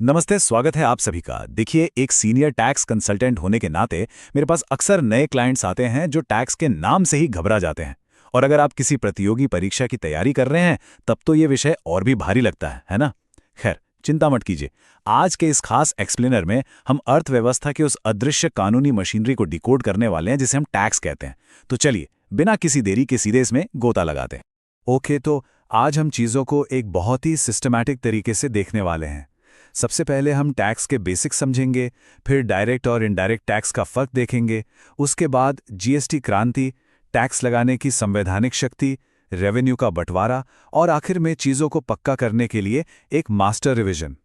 नमस्ते, स्वागत है आप सभी का। देखिए, एक सीनियर टैक्स कंसल्टेंट होने के नाते मेरे पास अक्सर नए क्लाइंट्स आते हैं जो टैक्स के नाम से ही घबरा जाते हैं। और अगर आप किसी प्रतियोगी परीक्षा की तैयारी कर रहे हैं, तब तो ये विषय और भी भारी लगता है ना? खैर, चिंता मत कीजिए। आज के इस खास एक्सप्लेनर में हम अर्थव्यवस्था के उस अदृश्य कानूनी मशीनरी को डिकोड करने वाले हैं जिसे हम टैक्स कहते हैं। तो चलिए, बिना किसी देरी के सीधे इसमें गोता लगाते हैं। ओके, तो आज हम चीज़ों को एक बहुत ही सिस्टमैटिक तरीके से देखने वाले हैं। सबसे पहले हम टैक्स के बेसिक्स समझेंगे, फिर डायरेक्ट और इनडायरेक्ट टैक्स का फर्क देखेंगे, उसके बाद जीएसटी क्रांति, टैक्स लगाने की संवैधानिक शक्ति, रेवेन्यू का बंटवारा और आखिर में चीज़ों को पक्का करने के लिए एक मास्टर रिवीजन।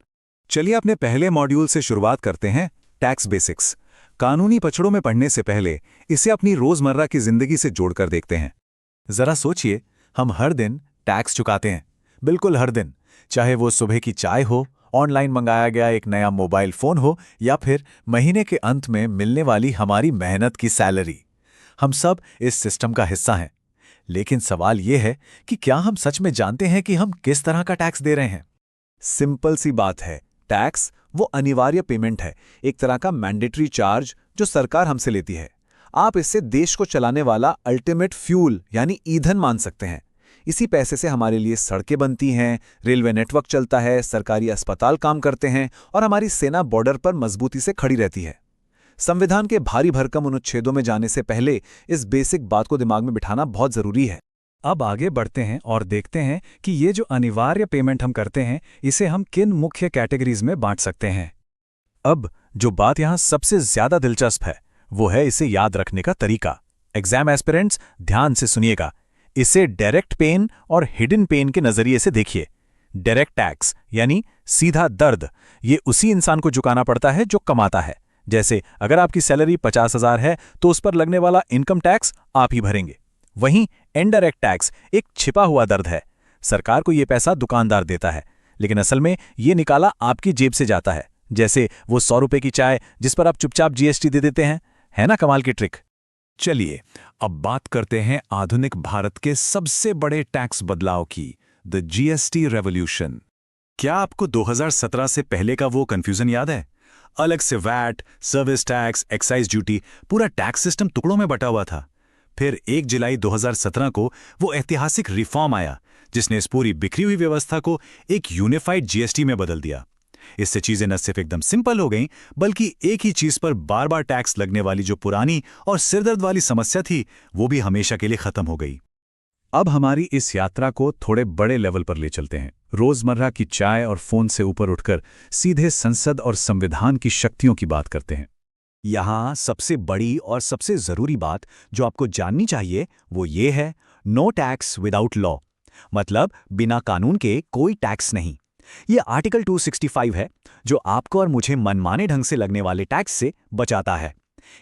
चलिए अपने पहले मॉड्यूल से शुरुआत करते हैं, टैक्स बेसिक्स। कानूनी पचड़ों में पढ़ने से पहले इसे अपनी रोज़मर्रा की ज़िंदगी से जोड़कर देखते हैं। ज़रा सोचिए, हम हर दिन टैक्स चुकाते हैं, बिल्कुल हर दिन, चाहे वो सुबह की चाय हो, ऑनलाइन मंगाया गया एक नया मोबाइल फ़ोन हो या फिर महीने के अंत में मिलने वाली हमारी मेहनत की सैलरी। हम सब इस सिस्टम का हिस्सा हैं। लेकिन सवाल ये है कि क्या हम सच में जानते हैं कि हम किस तरह का टैक्स दे रहे हैं? सिंपल सी बात है, टैक्स वो अनिवार्य पेमेंट है, एक तरह का मैंडेटरी चार्ज जो सरकार हमसे लेती है। आप इससे देश को चलाने वाला अल्टीमेट फ्यूल यानी ईंधन मान सकते हैं। इसी पैसे से हमारे लिए सड़कें बनती हैं, रेलवे नेटवर्क चलता है, सरकारी अस्पताल काम करते हैं और हमारी सेना बॉर्डर पर मजबूती से खड़ी रहती है। संविधान के भारी भरकम अनुच्छेदों में जाने से पहले इस बेसिक बात को दिमाग में बिठाना बहुत जरूरी है। अब आगे बढ़ते हैं और देखते हैं कि ये जो अनिवार्य पेमेंट हम करते हैं, इसे हम किन मुख्य कैटेगरीज में बांट सकते हैं। अब जो बात यहाँ सबसे ज्यादा दिलचस्प है, वो है इसे याद रखने का तरीका। एग्जाम एस्पिरेंट्स ध्यान से सुनिएगा। इसे डायरेक्ट पेन और हिडन पेन के नजरिए से देखिए। डायरेक्ट टैक्स यानी सीधा दर्द, ये उसी इंसान को चुकाना पड़ता है जो कमाता है। जैसे अगर आपकी सैलरी 50,000 है तो उस पर लगने वाला इनकम टैक्स आप ही भरेंगे। वहीं इनडायरेक्ट टैक्स एक छिपा हुआ दर्द है। सरकार को ये पैसा दुकानदार देता है, लेकिन असल में ये निकाला आपकी जेब से जाता है। जैसे वो 100 रुपए की चाय जिस पर आप चुपचाप जीएसटी दे देते हैं। है ना कमाल की ट्रिक? चलिए अब बात करते हैं आधुनिक भारत के सबसे बड़े टैक्स बदलाव की, द जीएसटी रेवोल्यूशन। क्या आपको 2017 से पहले का वो कंफ्यूजन याद है? अलग से VAT, service tax, excise duty, पूरा टैक्स सिस्टम टुकड़ों में बटा हुआ था। फिर 1 जुलाई 2017 को वो ऐतिहासिक रिफॉर्म आया जिसने इस पूरी बिखरी हुई व्यवस्था को एक यूनिफाइड जीएसटी में बदल दिया। इससे चीजें न सिर्फ एकदम सिंपल हो गईं, बल्कि एक ही चीज पर बार बार टैक्स लगने वाली जो पुरानी और सिरदर्द वाली समस्या थी, वो भी हमेशा के लिए खत्म हो गई। अब हमारी इस यात्रा को थोड़े बड़े लेवल पर ले चलते हैं। रोजमर्रा की चाय और फोन से ऊपर उठकर सीधे संसद और संविधान की शक्तियों की बात करते हैं। यहां सबसे बड़ी और सबसे जरूरी बात जो आपको जाननी चाहिए वो ये है, नो टैक्स विदाउट लॉ। मतलब बिना कानून के कोई टैक्स नहीं। ये आर्टिकल 265 है जो आपको और मुझे मनमाने ढंग से लगने वाले टैक्स से बचाता है।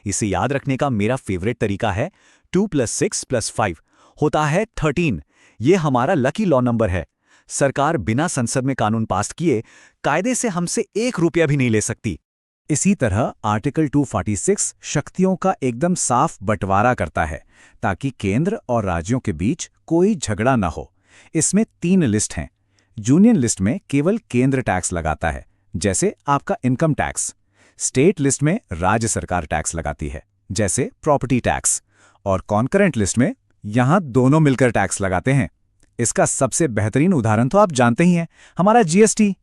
इसे याद रखने का मेरा फेवरेट तरीका है 2 + 6 + 5 होता है 13। ये हमारा लकी लॉ नंबर है। सरकार बिना संसद में कानून पास किए कायदे से हमसे 1 रुपया भी नहीं ले सकती। इसी तरह आर्टिकल 246 शक्तियों का एकदम साफ बंटवारा करता है ताकि केंद्र और राज्यों के बीच कोई झगड़ा न हो। इसमें 3 लिस्ट हैं। यूनियन लिस्ट में केवल केंद्र टैक्स लगाता है, जैसे आपका इनकम टैक्स। स्टेट लिस्ट में राज्य सरकार टैक्स लगाती है, जैसे प्रॉपर्टी टैक्स। और कॉन्करेंट लिस्ट में यहां दोनों मिलकर टैक्स लगाते हैं। इसका सबसे बेहतरीन उदाहरण तो आप जानते ही हैं, हमारा जीएसटी।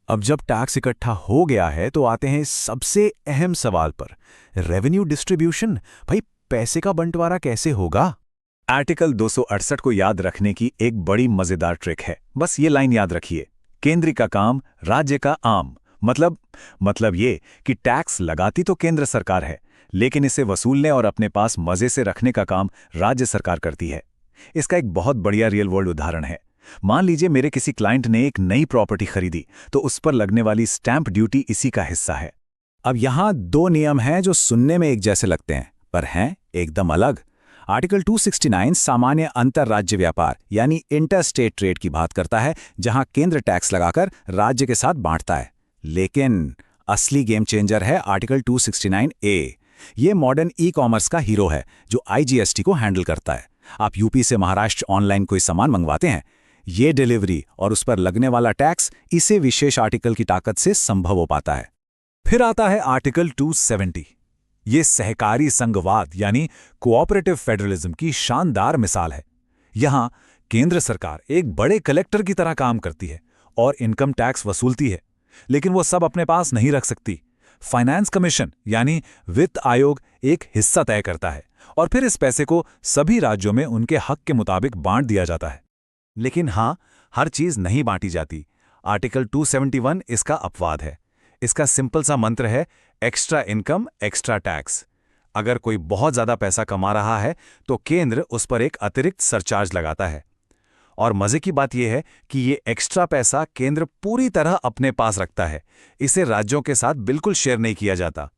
अब जब टैक्स इकट्ठा हो गया है तो आते हैं इस सबसे अहम सवाल पर, रेवेन्यू डिस्ट्रीब्यूशन। भाई, पैसे का बंटवारा कैसे होगा? आर्टिकल 268 को याद रखने की एक बड़ी मजेदार ट्रिक है। बस ये लाइन याद रखिए, केंद्र का काम राज्य का आम। मतलब ये कि टैक्स लगाती तो केंद्र सरकार है, लेकिन इसे वसूलने और अपने पास मजे से रखने का काम राज्य सरकार करती है। इसका एक बहुत बढ़िया रियल वर्ल्ड उदाहरण है। मान लीजिए मेरे किसी क्लाइंट ने एक नई प्रॉपर्टी खरीदी, तो उस पर लगने वाली स्टैंप ड्यूटी इसी का हिस्सा है। अब यहां 2 नियम हैं जो सुनने में एक जैसे लगते हैं, पर हैं एकदम अलग। आर्टिकल 269 सामान्य अंतरराज्य व्यापार यानी इंटरस्टेट ट्रेड की बात करता है, जहां केंद्र टैक्स लगाकर राज्य के साथ बांटता है। लेकिन असली गेम चेंजर है आर्टिकल 269A। ये मॉडर्न ई कॉमर्स का हीरो है जो आईजीएसटी को हैंडल करता है। आप यूपी से महाराष्ट्र ऑनलाइन कोई सामान मंगवाते हैं, ये डिलीवरी और उस पर लगने वाला टैक्स इसे विशेष आर्टिकल की ताकत से संभव हो पाता है। फिर आता है आर्टिकल 270। ये सहकारी संघवाद यानी कोऑपरेटिव फेडरलिज्म की शानदार मिसाल है। यहां केंद्र सरकार एक बड़े कलेक्टर की तरह काम करती है और इनकम टैक्स वसूलती है, लेकिन वो सब अपने पास नहीं रख सकती। फाइनेंस कमीशन यानी वित्त आयोग एक हिस्सा तय करता है और फिर इस पैसे को सभी राज्यों में उनके हक के मुताबिक बांट दिया जाता है। लेकिन हां, हर चीज नहीं बांटी जाती। आर्टिकल 271 इसका अपवाद है। इसका सिंपल सा मंत्र है, एक्स्ट्रा इनकम एक्स्ट्रा टैक्स। अगर कोई बहुत ज्यादा पैसा कमा रहा है तो केंद्र उस पर एक अतिरिक्त सरचार्ज लगाता है। और मजे की बात यह है कि ये एक्स्ट्रा पैसा केंद्र पूरी तरह अपने पास रखता है। इसे राज्यों के साथ बिल्कुल शेयर नहीं किया जाता।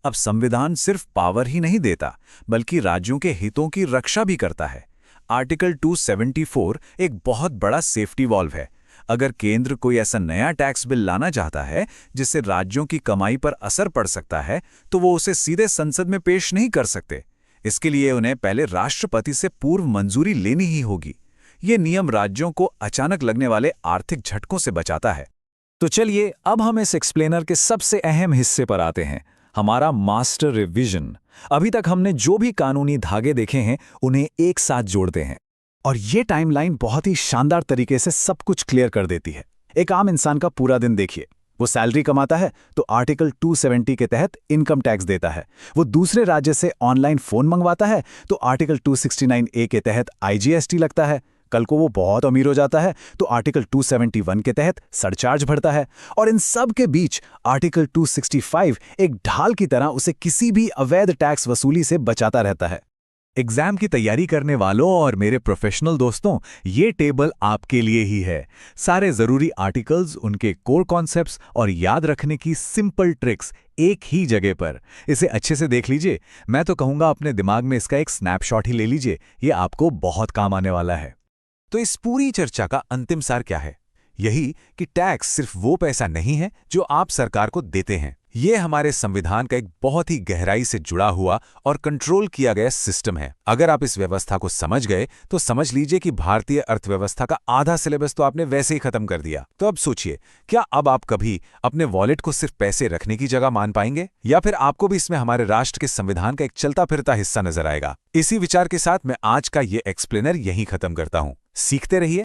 अब संविधान सिर्फ पावर ही नहीं देता, बल्कि राज्यों के हितों की रक्षा भी करता है। आर्टिकल 274 एक बहुत बड़ा सेफ्टी वॉल्व है। अगर केंद्र कोई ऐसा नया टैक्स बिल लाना चाहता है जिससे राज्यों की कमाई पर असर पड़ सकता है, तो वो उसे सीधे संसद में पेश नहीं कर सकते। इसके लिए उन्हें पहले राष्ट्रपति से पूर्व मंजूरी लेनी ही होगी। ये नियम राज्यों को अचानक लगने वाले आर्थिक झटकों से बचाता है। तो चलिए अब हम इस एक्सप्लेनर के सबसे अहम हिस्से पर आते हैं, हमारा मास्टर रिवीजन। अभी तक हमने जो भी कानूनी धागे देखे हैं उन्हें एक साथ जोड़ते हैं और ये टाइमलाइन बहुत ही शानदार तरीके से सब कुछ क्लियर कर देती है। एक आम इंसान का पूरा दिन देखिए। वो सैलरी कमाता है तो आर्टिकल 270 के तहत इनकम टैक्स देता है। वो दूसरे राज्य से ऑनलाइन फोन मंगवाता है तो आर्टिकल 269A के तहत IGST लगता है। कल को वो बहुत अमीर हो जाता है तो आर्टिकल 271 के तहत सरचार्ज भरता है। और इन सब के बीच आर्टिकल 265 एक ढाल की तरह उसे किसी भी अवैध टैक्स वसूली से बचाता रहता है। एग्जाम की तैयारी करने वालों और मेरे प्रोफेशनल दोस्तों, ये टेबल आपके लिए ही है। सारे जरूरी आर्टिकल्स, उनके कोर कॉन्सेप्ट्स और याद रखने की सिंपल ट्रिक्स एक ही जगह पर। इसे अच्छे से देख लीजिए। मैं तो कहूँगा अपने दिमाग में इसका एक स्नैपशॉट ही ले लीजिए, ये आपको बहुत काम आने वाला है। तो इस पूरी चर्चा का अंतिम सार क्या है? यही कि टैक्स सिर्फ वो पैसा नहीं है जो आप सरकार को देते हैं। ये हमारे संविधान का एक बहुत ही गहराई से जुड़ा हुआ और कंट्रोल किया गया सिस्टम है। अगर आप इस व्यवस्था को समझ गए तो समझ लीजिए कि भारतीय अर्थव्यवस्था का आधा सिलेबस तो आपने वैसे ही खत्म कर दिया। तो अब सोचिए, क्या अब आप कभी अपने वॉलेट को सिर्फ पैसे रखने की जगह मान पाएंगे, या फिर आपको भी इसमें हमारे राष्ट्र के संविधान का एक चलता फिरता हिस्सा नजर आएगा? इसी विचार के साथ मैं आज का ये एक्सप्लेनर यहीं खत्म करता हूँ। सीखते रहिए,